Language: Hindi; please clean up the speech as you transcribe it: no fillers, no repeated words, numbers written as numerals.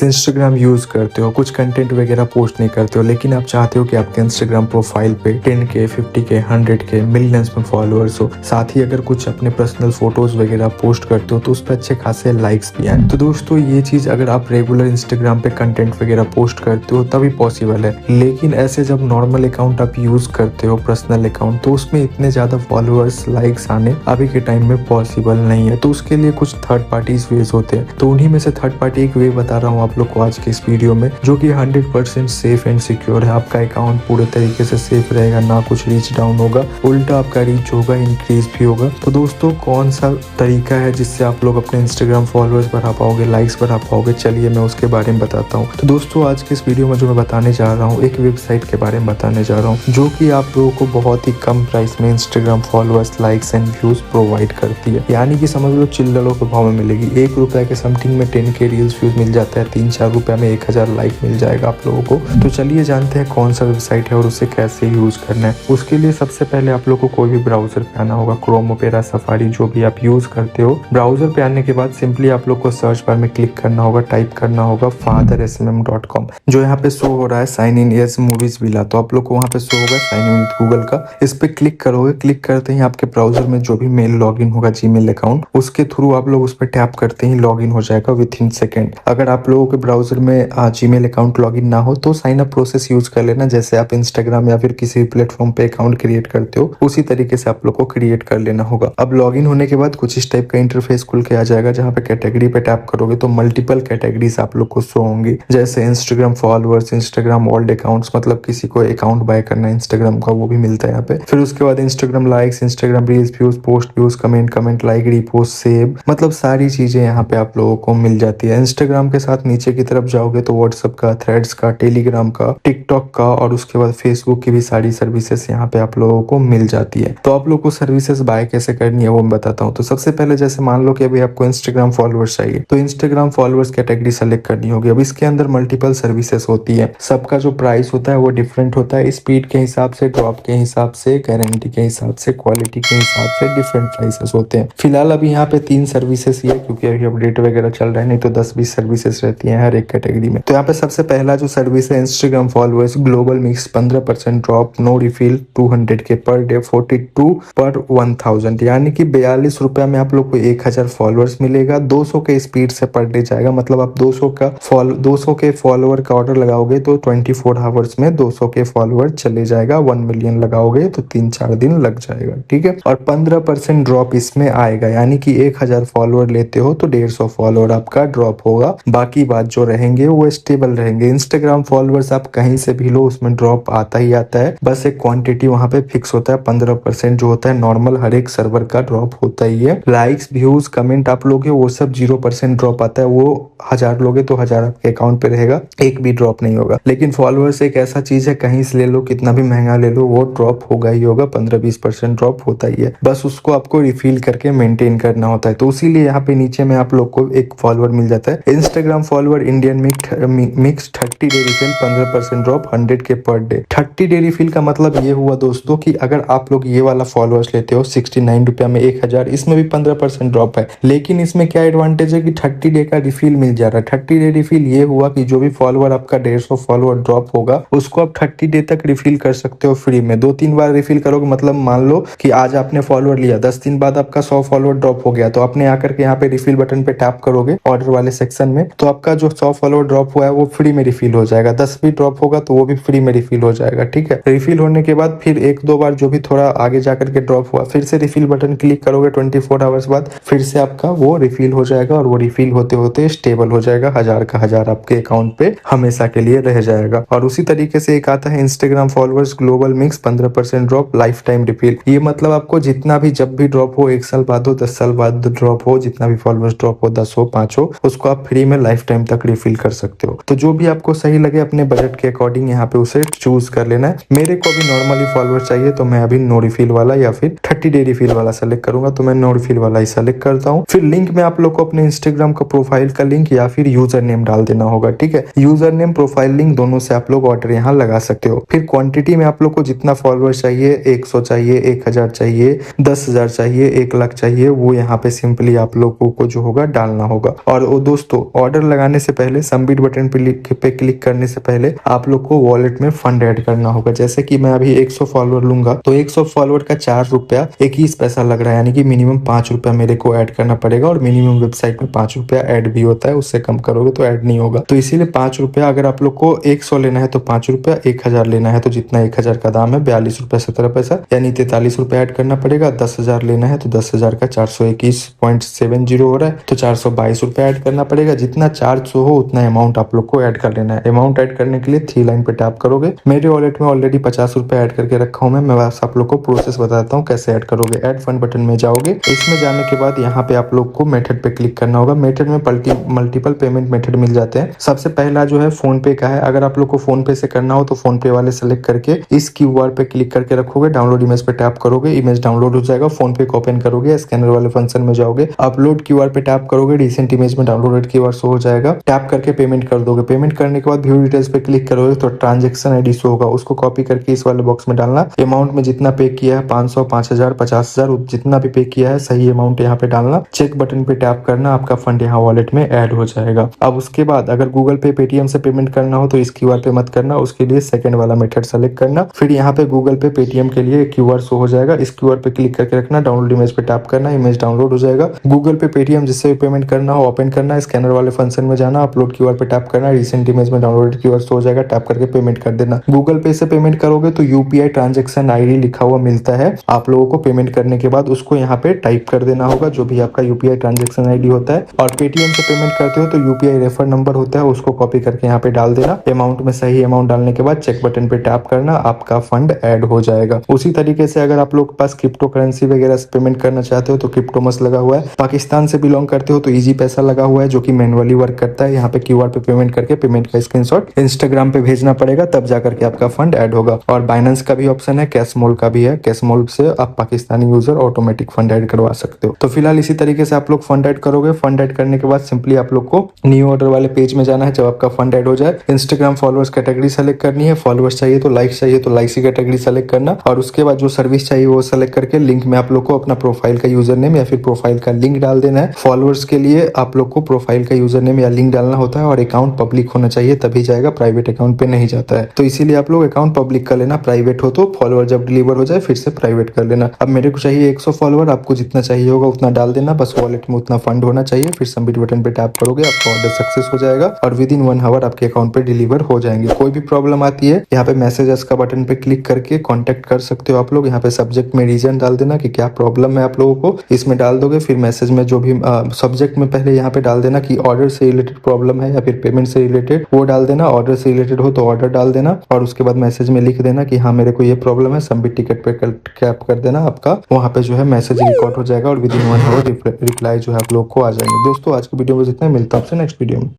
इंस्टाग्राम यूज करते हो, कुछ कंटेंट वगैरह पोस्ट नहीं करते हो, लेकिन आप चाहते हो कि आपके इंस्टाग्राम प्रोफाइल पे 10K 50K 100K मिलियंस में फॉलोअर्स हो, साथ ही अगर कुछ अपने पर्सनल फोटोज वगैरह पोस्ट करते हो तो उस पर अच्छे खासे लाइक्स भी आए। तो दोस्तों ये चीज अगर आप रेगुलर इंस्टाग्राम पे कंटेंट वगैरह पोस्ट करते हो तभी पॉसिबल है, लेकिन ऐसे जब नॉर्मल अकाउंट आप यूज करते हो पर्सनल अकाउंट, तो उसमें इतने ज्यादा फॉलोअर्स लाइक्स आने अभी के टाइम में पॉसिबल नहीं है। तो उसके लिए कुछ थर्ड पार्टीज वेज होते हैं, तो उन्हीं में से थर्ड पार्टी एक वे बता रहा हूँ आप लोग को आज के इस वीडियो में, जो कि 100% सेफ एंड सिक्योर है। आपका अकाउंट पूरे तरीके से सेफ रहेगा, ना कुछ रीच डाउन होगा, उल्टा आपका रीच होगा, इंक्रीज भी होगा। तो दोस्तों कौन सा तरीका है जिससे आप लोग अपने इंस्टाग्राम फॉलोअर्स बढ़ा पाओगे, लाइक्स बढ़ा पाओगे, चलिए मैं उसके बारे में बताता हूँ। तो दोस्तों आज के इस वीडियो में जो मैं बताने जा रहा हूँ, एक वेबसाइट के बारे में बताने जा रहा हूँ जो कि आप लोगों को बहुत ही कम प्राइस में Instagram followers, likes and views provide करती है। यानी कि समझ लो चिल्लरों के भाव में मिलेगी। 1 रुपए के समथिंग में 10K रील्स व्यूज मिल जाता है, 3-4 रुपए में 1000 लाइक मिल जाएगा आप लोगों को। तो चलिए जानते हैं कौन सा वेबसाइट है और उसे कैसे यूज करना है। उसके लिए सबसे पहले आप लोग को कोई भी ब्राउजर पे आना होगा, क्रोम, ओपेरा, सफारी, जो भी आप यूज करते हो। ब्राउजर पे आने के बाद सिंपली आप लोग को सर्च बार में क्लिक करना होगा, टाइप करना होगा fathersmm.com, जो यहाँ पे शो हो रहा है साइन इन एज मूवीज विला। तो आप लोग को वहाँ पे शो होगा साइन इन विद गूगल का, इस पे क्लिक करोगे। क्लिक करते ही आपके ब्राउजर में जो भी मेल लॉगिन होगा जीमेल अकाउंट, उसके थ्रू आप लोग उस पर टैप करते ही लॉगिन हो जाएगा विद इन सेकेंड। अगर आप लोगों के ब्राउजर में जीमेल अकाउंट लॉगिन ना हो तो साइन अप प्रोसेस यूज कर लेना, जैसे आप इंस्टाग्राम या फिर किसी भी प्लेटफॉर्म पे अकाउंट क्रिएट करते हो उसी तरीके से आप लोग को क्रिएट कर लेना होगा। अब लॉगिन होने के बाद कुछ इस टाइप का इंटरफेस खुल के आ जाएगा, जहाँ पे कैटेगरी पे टैप करोगे तो मल्टीपल कैटेगरीज आप लोग को शो होंगी, जैसे Instagram followers, Instagram old accounts, मतलब किसी को अकाउंट बाय करना है इंस्टाग्राम का वो भी मिलता है यहाँ पे। फिर उसके बाद Instagram likes, Instagram reels, views, post views, comment like, repost, save, मतलब सारी चीजें यहाँ पे आप लोगों को मिल जाती है। इंस्टाग्राम के साथ नीचे की तरफ जाओगे तो व्हाट्सएप का, थ्रेड्स का, टेलीग्राम का, टिकटॉक का और उसके बाद फेसबुक की भी सारी सर्विसेज यहाँ पे आप लोगों को मिल जाती है। तो आप लोग को सर्विसेज बाय कैसे करनी है वो मैं बताता हूँ। तो सबसे पहले जैसे मान लो कि अभी आपको इंस्टाग्राम फॉलोअर्स चाहिए, तो इंस्टाग्राम फॉलोअर्स कैटेगरी सेलेक्ट करनी होगी। अब इसके अंदर मल्टीपल सर्विसेज होती है, सबका जो प्राइस होता है वो डिफरेंट होता है, स्पीड के हिसाब से, ड्रॉप के हिसाब से, गारंटी के हिसाब से, क्वालिटी के हिसाब से डिफरेंट प्राइसेस होते हैं। फिलहाल अभी यहाँ पे 3 सर्विसेज ही है, क्योंकि अभी अपडेट वगैरह चल रहा है, नहीं तो 10-20 सर्विसेज रहती है हर एक कैटेगरी में। तो यहाँ पे सबसे पहला जो सर्विस है Instagram followers global mix, 15% drop, no refill, 200K per day, 42 पर 1000, यानी कि 42 रुपए में आप लोग को 1000 फॉलोअर्स मिलेगा। 200 के स्पीड से पर डे जाएगा, मतलब आप 200 के फॉलोअर का ऑर्डर लगाओगे तो 24 आवर्स में 200 के फॉलोअर चले जाएगा। 1 मिलियन लगाओगे तो 3-4 दिन लग जाएगा, ठीक है। और 15% ड्रॉप इसमें आएगा, यानी कि 1000 फॉलोअर लेते हो तो 150 फॉलोअर आपका ड्रॉप होगा, बाकी बात जो रहेंगे वो स्टेबल रहेंगे। इंस्टाग्राम फॉलोअर्स आप कहीं से भी लो उसमें ड्रॉप आता ही आता है, बस एक क्वांटिटी वहां पे फिक्स होता है। 15% जो होता है नॉर्मल हर एक सर्वर का ड्रॉप होता ही है। लाइक्स, व्यूज, कमेंट आप लोगे वो सब 0% ड्रॉप आता है, वो 1000 लोगे तो 1000 आपके अकाउंट पे रहेगा, एक भी ड्रॉप नहीं होगा। लेकिन फॉलोअर्स एक ऐसा चीज है, कहीं से ले लो, कितना भी महंगा ले लो, वो ड्रॉप होगा ही होगा, 15-20% ड्रॉप होता ही है, बस उसको आपको रिफिल करके मेंटेन करना होता है। तो इसीलिए यहाँ पे नीचे में आप लोग को एक फॉलोअर मिल जाता है, Instagram follower Indian mix 30 day refill, 15% drop, 100K per day. 30 day refill का मतलब ये हुआ दोस्तों कि अगर आप लोग ये वाला फॉलोअर्स लेते हो 69 रुपया में 1000, इसमें भी 15% ड्रॉप है, लेकिन इसमें क्या एडवांटेज है कि 30 डे का रिफिल मिल जा रहा है। 30 डे रिफिल ये हुआ कि जो भी फॉलोअर आपका 150 फॉलोअर ड्रॉप होगा उसको आप 30 डे तक रिफिल कर सकते हो फ्री में। 2-3 बार रिफिल करोगे, मतलब मान लो कि आज आपने फॉलोअर लिया, 10 दिन बाद आपका 100 फॉलोअर ड्रॉप हो गया, तो आपने आकर के यहाँ पे रिफिल बटन पे टैप करोगे ऑर्डर वाले सेक्शन में, तो आपका जो 100 फॉलोअर ड्रॉप हुआ है वो फ्री में रिफिल हो जाएगा। 10 भी ड्रॉप होगा तो वो भी फ्री में रिफिल हो जाएगा, ठीक है। रिफिल होने के बाद फिर 1-2 बार जो भी थोड़ा आगे जाकर के ड्रॉप हुआ, फिर से रिफिल बटन क्लिक करोगे, 24 आवर्स बाद फिर से आपका वो रिफिल हो जाएगा, और वो रिफिल होते होते स्टेबल हो जाएगा, 1000 का 1000 आपके अकाउंट पे हमेशा के लिए रह जाएगा। और उसी तरीके से एक आता है Instagram followers global mix, 15% drop, life time refill. ये मतलब आपको जितना भी जब भी ड्रॉप हो, 1 साल बाद हो, 10 साल बाद ड्रॉप हो, जितना भी फॉलोअर्स ड्रॉप हो, 10 हो, 5 हो, उसको आप फ्री में लाइफ टाइम तक रिफिल कर सकते हो। तो जो भी आपको सही लगे अपने बजट के अकॉर्डिंग यहाँ पे उसे चूज कर लेना है। मेरे को अभी नॉर्मली फॉलोअर्स चाहिए तो मैं अभी नो रिफिल वाला या फिर 30 डे रिफिल वाला सेलेक्ट करूंगा, तो मैं नो रिफिल वाला ही सेलेक्ट करता हूँ। फिर लिंक में आप लोग को अपने इंस्टाग्राम का प्रोफाइल का लिंक या फिर यूजर नेम डाल देना होगा, ठीक है। यूजर नेम, प्रोफाइल लिंक दोनों से आप लोग ऑर्डर यहाँ लगा सकते हो। फिर क्वांटिटी में आप लोग को जितना फॉलोअर्स चाहिए, 100 चाहिए, 1000 चाहिए, 10,000 चाहिए, 1 लाख चाहिए, वो यहाँ पे सिंपली आप लोगों को जो होगा डालना होगा। और वो दोस्तों ऑर्डर लगाने जाने से पहले सबमिट बटन पे क्लिक करने से पहले आप लोग को वॉलेट में फंड ऐड करना होगा। जैसे कि मैं अभी 100 फॉलोअर लूंगा तो 100 फॉलोअर का 4 रुपया 21 पैसा लग रहा है, यानी कि मिनिमम 5 रुपया मेरे को ऐड करना पड़ेगा। और मिनिमम वेबसाइट में 5 रुपया ऐड भी होता है, उससे कम करोगे तो ऐड नहीं होगा। तो इसीलिए 5 रुपया, अगर आप लोग को 100 लेना है तो 5 रुपया, 1000 लेना है तो जितना 1000 का दाम है 42 रुपया 17 पैसा यानी 43 रुपया ऐड करना पड़ेगा। 10,000 लेना है तो 10,000 का 421.70 हो रहा है तो 422 रुपया ऐड करना पड़ेगा। जितना 400 हो उतना अमाउंट आप लोग को ऐड कर लेना है। अमाउंट ऐड करने के लिए 3 लाइन पे टैप करोगे। मेरे वॉलेट में ऑलरेडी 50 रुपया ऐड करके रखा हूँ मैं बस आप लोग को प्रोसेस बताता हूँ कैसे ऐड करोगे। ऐड फंड बटन में जाओगे, इसमें जाने के बाद यहाँ पे आप लोग को मेथड पे क्लिक करना होगा। मेथड में मल्टीपल पेमेंट मेथड मिल जाते हैं। सबसे पहला जो है फोन पे का है। अगर आप लोग को फोन पे से करना हो तो फोन पे वाले सेलेक्ट करके इस क्यूआर पे क्लिक करके रखोगे, डाउनलोड इमेज पे टैप करोगे, इमेज डाउनलोड हो जाएगा। फोन पे को ओपन करोगे, स्कैनर वाले फंक्शन में जाओगे, अपलोड क्यूआर पे टैप करोगे, रिसेंट इमेज में डाउनलोडेड क्यूआर शो हो जाएगा। टैप करके पेमेंट कर दोगे। पेमेंट करने के बाद व्यू डिटेल्स पे क्लिक करोगे तो ट्रांजेक्शन आईडी शो होगा, उसको कॉपी करके इस वाले बॉक्स में डालना। अमाउंट में जितना पे किया है 500, 5000, 50,000 जितना भी पे किया है सही अमाउंट यहाँ पे डालना। चेक बटन पे टैप करना, आपका फंड यहाँ वॉलेट में ऐड हो जाएगा। अब उसके बाद अगर गूगल पे पेटीएम से पेमेंट करना हो तो इस क्यूआर पे मत करना, उसके लिए सेकंड वाला मेथड सेलेक्ट करना। फिर यहाँ पे गूगल पे पेटीएम के लिए क्यूआर शो हो जाएगा, इस क्यूआर पे क्लिक करके रखना, डाउनलोड इमेज पे टैप करना, इमेज डाउनलोड हो जाएगा। गूगल पे पेटीएम जिससे भी पेमेंट करना हो ओपन करना, स्कैनर वाले फंक्शन में जाना, अपलोड क्यूआर पे टैप करना, रिसेंट इमेज में डाउनलोडेड क्यूआर शो हो जाएगा, टैप करके पेमेंट कर देना। गूगल पे से पेमेंट करोगे तो यूपीआई ट्रांजेक्शन आईडी लिखा हुआ मिलता है, आप लोगों को पेमेंट करने के बाद उसको यहाँ पे टाइप कर देना होगा जो भी आपका यूपीआई ट्रांजेक्शन आईडी होता है। और पेटीएम से पेमेंट करते हो तो यूपीआई रेफर नंबर होता है, उसको कॉपी करके यहाँ पे डाल देना। अमाउंट में सही अमाउंट डालने के बाद चेक बटन पे टैप करना, आपका फंड ऐड हो जाएगा। उसी तरीके से अगर आप लोग के पास क्रिप्टो करेंसी वगैरह से पेमेंट करना चाहते हो तो क्रिप्टो मस लगा हुआ है। पाकिस्तान से बिलोंग करते हो तो इजी पैसा लगा हुआ है जो कि मैनुअली वर्क करता है। यहाँ पे क्यूआर पे पेमेंट करके पेमेंट का स्क्रीनशॉट इंस्टाग्राम पे भेजना पड़ेगा, तब जाकर के आपका फंड ऐड होगा। और बाइनेंस का भी ऑप्शन है, कैशमोल का भी है। कैशमोल से आप Pakistani user automatic fund add करवा सकते हो। तो फिलहाल इसी तरीके से आप लोग फंड ऐड करोगे। फंड ऐड करने के बाद सिंपली आप लोग को न्यू ऑर्डर वाले पेज में जाना है। जब आपका फंड ऐड हो जाए, इंस्टाग्राम फॉलोअर्स कैटेगरी सेलेक्ट करनी है। फॉलोअर्स चाहिए तो लाइक्स चाहिए तो लाइक्स की कैटेगरी सेलेक्ट करना, और उसके बाद जो सर्विस चाहिए वो सेलेक्ट करके लिंक में आप लोग को अपना प्रोफाइल का यूजर नेम या फिर प्रोफाइल का लिंक डाल देना है। फॉलोअर्स के लिए आप लोग को प्रोफाइल का यूजर नेम या लिंक डालना होता है, और अकाउंट पब्लिक होना चाहिए तभी जाएगा, प्राइवेट अकाउंट पे नहीं जाता है। तो इसीलिए आप लोग अकाउंट पब्लिक कर लेना, प्राइवेट हो तो फॉलोअर जब डिलीवर हो जाए फिर से प्राइवेट कर लेना। अब मेरे को चाहिए 100 फॉलोअर, आपको जितना चाहिए होगा उतना डाल देना, बस वॉलेट में उतना फंड होना चाहिए। फिर सबमिट बटन पे टैप करोगे, आपका ऑर्डर सक्सेस हो जाएगा और विद इन 1 आवर आपके अकाउंट पे डिलीवर हो जाएंगे। कोई भी प्रॉब्लम आती है यहाँ पे मैसेजेस का बटन पे क्लिक करके कॉन्टेक्ट कर सकते हो आप लोग। यहाँ पे सब्जेक्ट में रीजन डाल देना कि क्या प्रॉब्लम है आप लोगों को, इसमें डाल दोगे। फिर मैसेज में जो भी सब्जेक्ट में पहले यहाँ पे डाल देना कि ऑर्डर से रिलेटेड प्रॉब्लम है या फिर पेमेंट से रिलेटेड, वो डाल देना। ऑर्डर से रिलेटेड हो तो ऑर्डर डाल देना, और उसके बाद मैसेज में लिख देना कि हाँ मेरे को ये प्रॉब्लम है, सबमिट टिकट पे टैप कर देना। आपका वहाँ पे जो है मैसेज रिकॉर्ड हो जाएगा और विद इन 1 आवर रिप्लाई जो है आप लोग को आ जाएंगे। दोस्तों आज की वीडियो में इतना, मिलता हूँ आपसे नेक्स्ट वीडियो में।